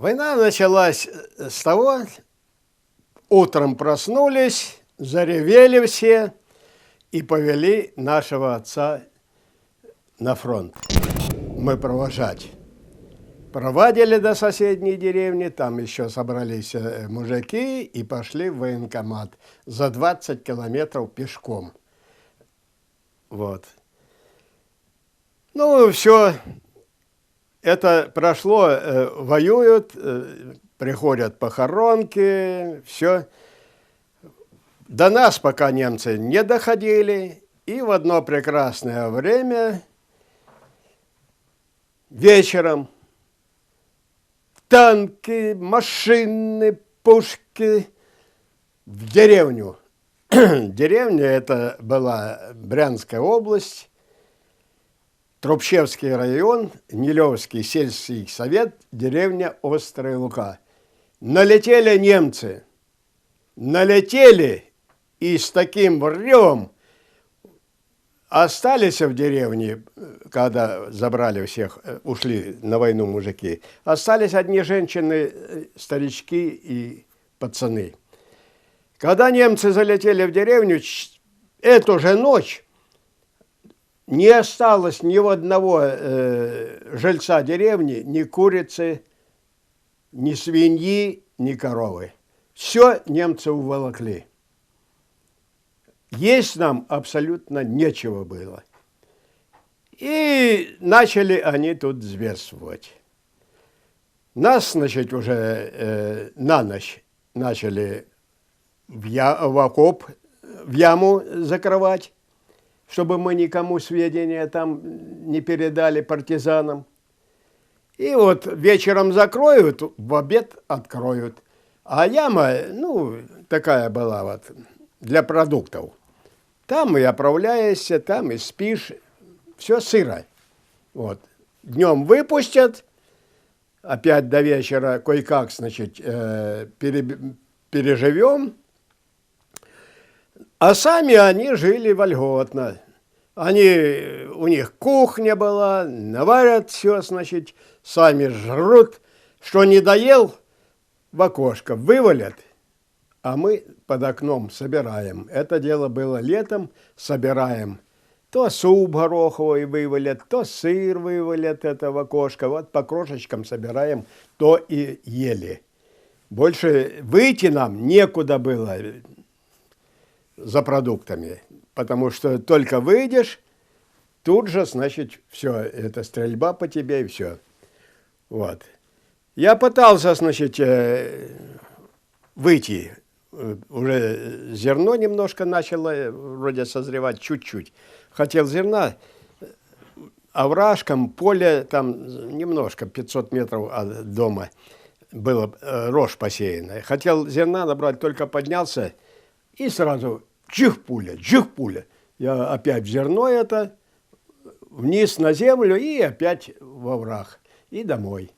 Война началась с того, утром проснулись, заревели все и повели нашего отца на фронт. Мы провожать. Проводили до соседней деревни, там еще собрались мужики и пошли в военкомат за 20 километров пешком. Вот. Ну, все, это прошло, воюют, приходят похоронки, все. До нас пока немцы не доходили, и в одно прекрасное время вечером танки, машины, пушки в деревню. Деревня это была Брянская область, Трубчевский район, Нилевский сельский совет, деревня Острые Лука. Налетели немцы, налетели и с таким ревом остались в деревне, когда забрали всех, ушли на войну мужики. Остались одни женщины, старички и пацаны. Когда немцы залетели в деревню, эту же ночь не осталось ни у одного жильца деревни, ни курицы, ни свиньи, ни коровы. Все немцы уволокли. Есть нам абсолютно нечего было. И начали они тут зверствовать. Нас, значит, уже на ночь начали в окоп, в яму закрывать, чтобы мы никому сведения там не передали партизанам. И вот вечером закроют, в обед откроют. А яма, ну, такая была вот, для продуктов. Там и оправляешься, там и спишь, все сыро. Вот. Днем выпустят, опять до вечера кое-как, значит, переживем. А сами они жили вольготно. У них кухня была, наварят все, значит, сами жрут. Что не доел, в окошко вывалят, а мы под окном собираем. Это дело было летом, собираем. То суп гороховый вывалят, то сыр вывалят, это в окошко. Вот по крошечкам собираем, то и ели. Больше выйти нам некуда было за продуктами, потому что только выйдешь, тут же, значит, все, это стрельба по тебе и все. Вот. Я пытался, значит, выйти. Уже зерно немножко начало вроде созревать, чуть-чуть. Хотел зерна, овражком, поле там немножко, 500 метров от дома было рожь посеянная. Хотел зерна набрать, только поднялся, и сразу чих-пуля, чих-пуля. Я опять в зерно это, вниз на землю и опять во овраг. И домой.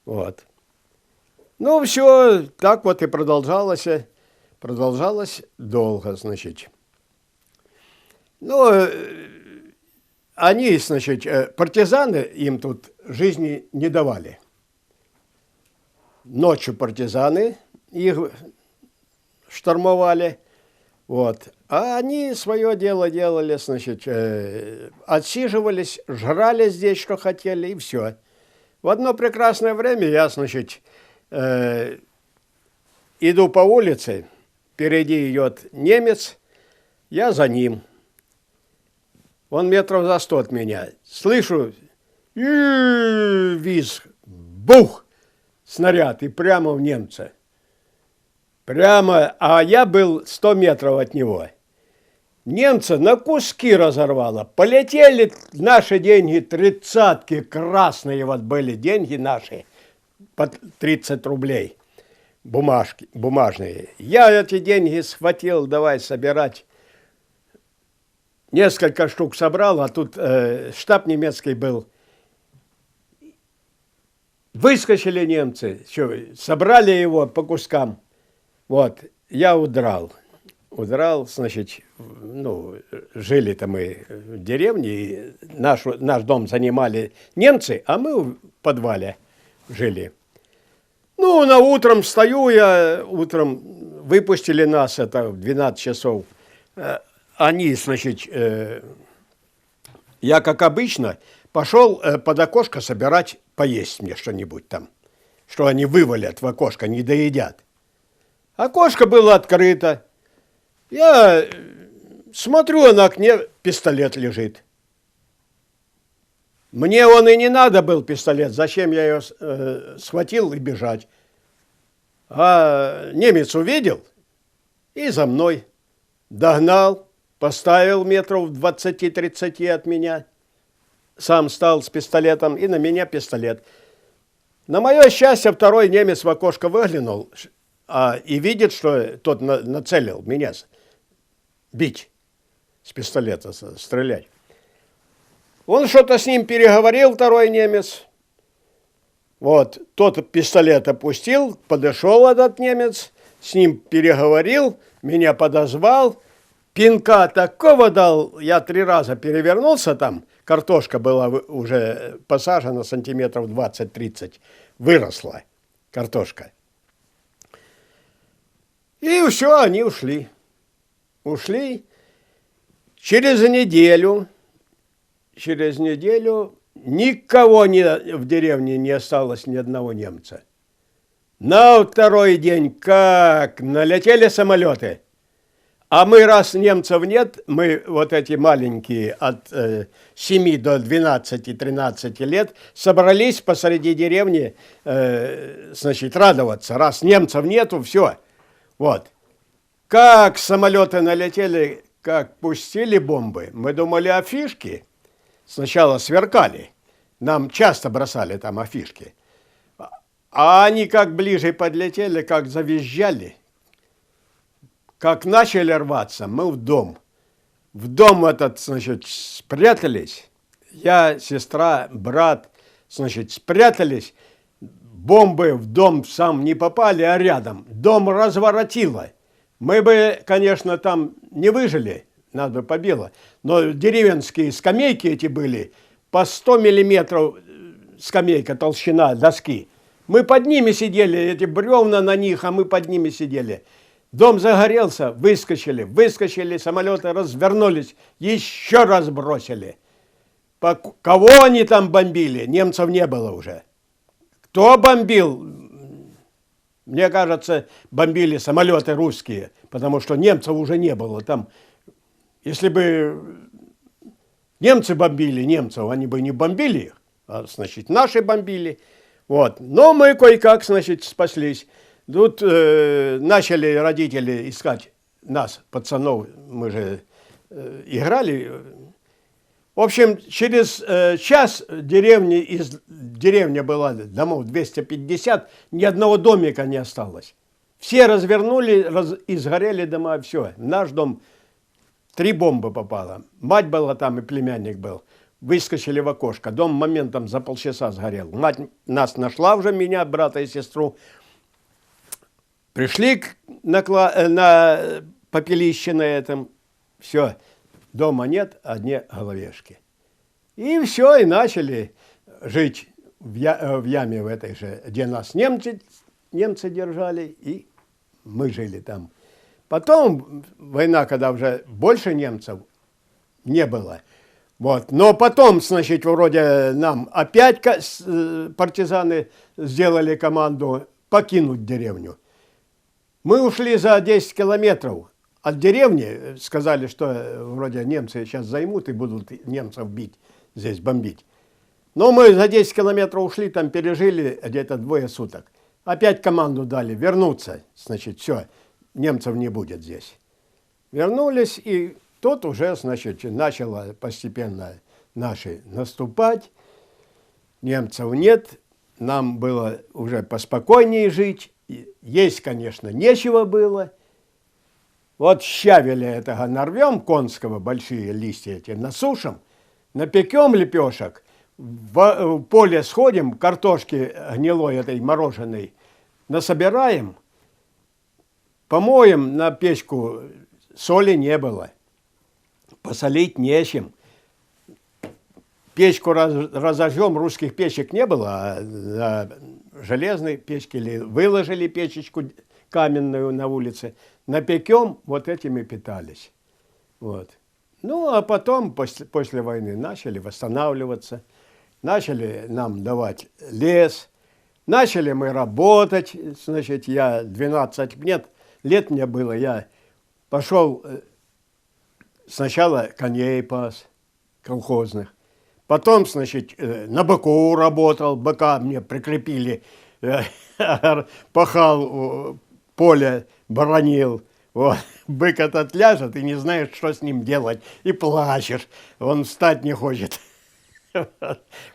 Вот. Ну, все, так вот и продолжалось. Продолжалось долго, значит. Ну, они, значит, партизаны им тут жизни не давали. Ночью партизаны их штурмовали, вот. А они свое дело делали, значит, отсиживались, жрали здесь, что хотели, и все. В одно прекрасное время я, значит, иду по улице, впереди идет немец, я за ним. Он метров за 100 от меня. Слышу, визг, бух, снаряд, и прямо в немца. Прямо, а я был 100 метров от него. Немца на куски разорвало. Полетели наши деньги, 30-ки, красные вот были деньги наши, по 30 рублей, бумажки, бумажные. Я эти деньги схватил, давай собирать. Несколько штук собрал, а тут штаб немецкий был. Выскочили немцы, собрали его по кускам. Вот, я удрал. Удрал, значит, ну, жили-то мы в деревне, и наш дом занимали немцы, а мы в подвале жили. Ну, на утром встаю я, утром выпустили нас, это в 12 часов. Они, значит, я, как обычно, пошел под окошко собирать поесть мне что-нибудь там, что они вывалят в окошко, не доедят. Окошко было открыто. Я смотрю, на окне пистолет лежит. Мне он и не надо был, пистолет. Зачем я ее схватил и бежать? А немец увидел и за мной. Догнал, поставил метров 20-30 от меня. Сам стал с пистолетом, и на меня пистолет. На мое счастье, второй немец в окошко выглянул и видит, что тот нацелил меня бить с пистолета, стрелять. Он что-то с ним переговорил, второй немец. Вот, тот пистолет опустил, подошел этот немец, с ним переговорил, меня подозвал, пинка такого дал, я 3 раза перевернулся там, картошка была уже посажена сантиметров 20-30, выросла картошка. И все, они ушли. Ушли. Через неделю никого в деревне не осталось, ни одного немца. На второй день как налетели самолеты. А мы, раз немцев нет, мы вот эти маленькие от 7 до 12-13 лет собрались посреди деревни, значит, радоваться. Раз немцев нету, все. Вот. Как самолеты налетели, как пустили бомбы, мы думали афишки. Сначала сверкали, нам часто бросали там афишки. А они как ближе подлетели, как завизжали, как начали рваться, мы в дом. В дом этот, значит, спрятались. Я, сестра, брат, значит, спрятались. Бомбы в дом сам не попали, а рядом. Дом разворотило. Мы бы, конечно, там не выжили. Нас бы побило. Но деревенские скамейки эти были, по 100 миллиметров скамейка, толщина доски. Мы под ними сидели, эти бревна на них, а мы под ними сидели. Дом загорелся, выскочили, самолеты развернулись, еще раз бросили. Кого они там бомбили? Немцев не было уже. Кто бомбил? Мне кажется, бомбили самолеты русские, потому что немцев уже не было там. Если бы немцы бомбили немцев, они бы не бомбили их, а, значит, наши бомбили. Вот. Но мы кое-как, значит, спаслись. Тут начали родители искать нас, пацанов, мы же играли. В общем, через час деревня была, домов 250, ни одного домика не осталось. Все развернули, и сгорели дома, все. Наш дом... 3 бомбы попало. Мать была там и племянник был. Выскочили в окошко. Дом моментом за полчаса сгорел. Мать нас нашла уже, меня, брата и сестру. Пришли на попелище на этом. Все, дома нет, одни головешки. И все, и начали жить в яме в этой же, где нас немцы держали, и мы жили там. Потом война, когда уже больше немцев не было. Вот. Но потом, значит, вроде нам опять партизаны сделали команду покинуть деревню. Мы ушли за 10 километров от деревни. Сказали, что вроде немцы сейчас займут и будут немцев бить, здесь бомбить. Но мы за 10 километров ушли, там пережили где-то 2 суток. Опять команду дали вернуться. Значит, все. Немцев не будет здесь. Вернулись, и тут уже, значит, начало постепенно наши наступать. Немцев нет, нам было уже поспокойнее жить. Есть, конечно, нечего было. Вот щавеля этого нарвем конского, большие листья эти, насушим, напекем лепешек, в поле сходим, картошки гнилой этой мороженой насобираем, помоем на печку, соли не было, посолить нечем. Печку разожжем, русских печек не было, а железной печке или выложили печечку каменную на улице, напекем, вот этими питались. Вот. Ну, а потом, после войны, начали восстанавливаться, начали нам давать лес, начали мы работать, значит, я 12 лет мне было, я пошел сначала коней пас колхозных, потом, значит, на быку работал, быка мне прикрепили, пахал поле, боронил. Вот. Бык этот ляжет, и не знаешь, что с ним делать, и плачешь, он встать не хочет.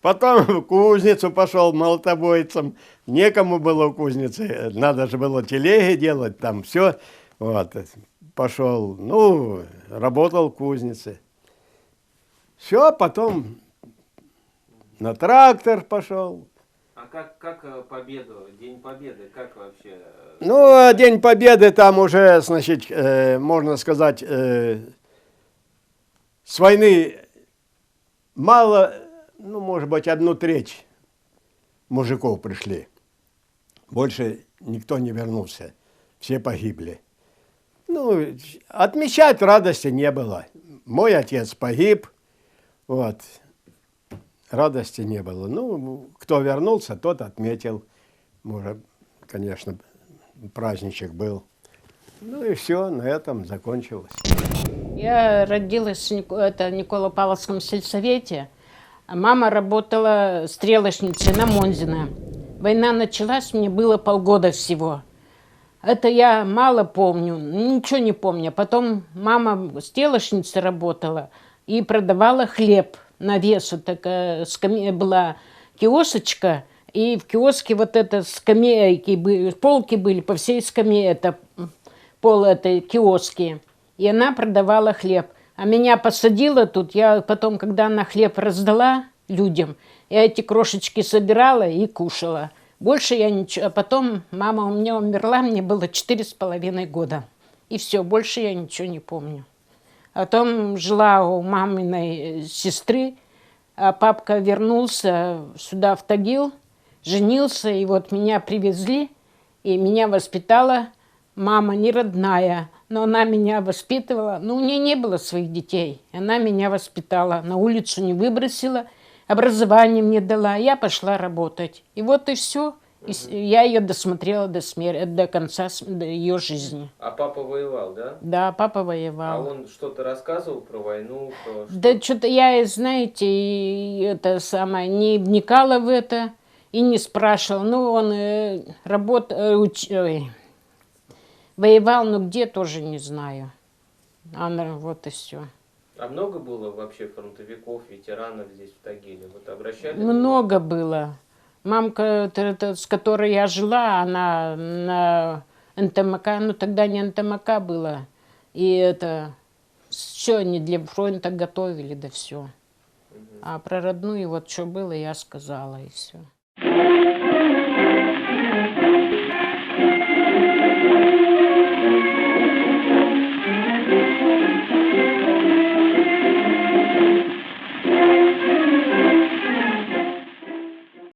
Потом в кузницу пошел молотобойцем, некому было в кузнице, надо же было телеги делать, там все. Вот. Пошел, ну, работал в кузнице. Все, потом на трактор пошел. А как победу, День Победы, как вообще? Ну, День Победы там уже, значит, можно сказать, с войны мало, ну, может быть, 1/3 мужиков пришли. Больше никто не вернулся, все погибли. Ну, отмечать радости не было. Мой отец погиб, вот. Радости не было. Ну, кто вернулся, тот отметил. Может, конечно, праздничек был. Ну и все, на этом закончилось. Я родилась в Николо-Павловском сельсовете. А мама работала стрелочницей на Монзино. Война началась, мне было полгода всего. Это я мало помню, ничего не помню. Потом мама стрелочницей работала и продавала хлеб. На весу такая была киосочка, и в киоске вот это скамейки, полки были по всей скамье, это пол этой киоски. И она продавала хлеб. А меня посадила тут, я потом, когда она хлеб раздала людям, я эти крошечки собирала и кушала. Больше я ничего. А потом мама у меня умерла, мне было 4,5 года. И все, больше я ничего не помню. Потом жила у маминой сестры, а папка вернулся сюда, в Тагил, женился, и вот меня привезли, и меня воспитала мама не родная, но она меня воспитывала. Ну, у нее не было своих детей, она меня воспитала, на улицу не выбросила, образование мне дала, я пошла работать. И вот и все. И я ее досмотрела до конца ее жизни. А папа воевал, да? Да, папа воевал. А он что-то рассказывал про войну? Да что-то я, знаете, это самое, не вникала в это и не спрашивала. Ну, он воевал, но где, тоже не знаю. Вот и все. А много было вообще фронтовиков, ветеранов здесь, в Тагиле? Вот обращались? Много было. Мамка, с которой я жила, она на НТМК, ну тогда не НТМК было. И это все они для фронта готовили, да все. А про родную вот что было, я сказала, и все.